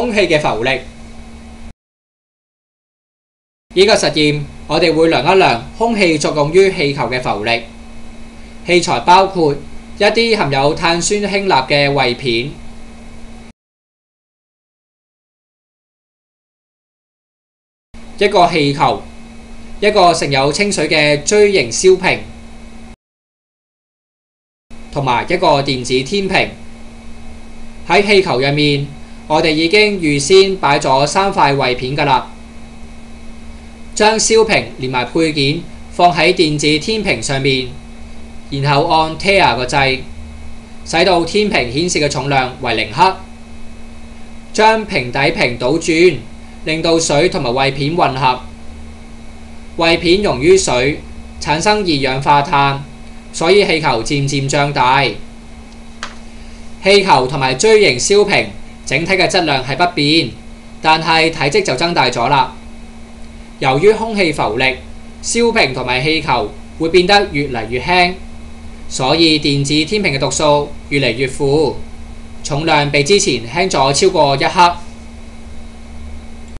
空氣嘅浮力。呢個實驗我哋會量一量空氣作用於氣球嘅浮力。器材包括一啲含有碳酸氫鈉嘅胃片、一個氣球、一個盛有清水嘅錐形燒瓶，同埋一個電子天平。喺氣球入面，我哋已經預先擺咗3塊胃片㗎啦。將燒瓶連埋配件放喺電子天平上面，然後按 Tear 個掣，使到天平顯示嘅重量為0克。將平底瓶倒轉，令到水同埋胃片混合。胃片溶於水，產生二氧化碳，所以氣球漸漸脹大。氣球同埋錐形燒瓶整體嘅質量係不變，但係體積就增大咗啦。由於空氣浮力，燒瓶同埋氣球會變得越嚟越輕，所以電子天平嘅讀數越嚟越負，重量比之前輕咗超過1克。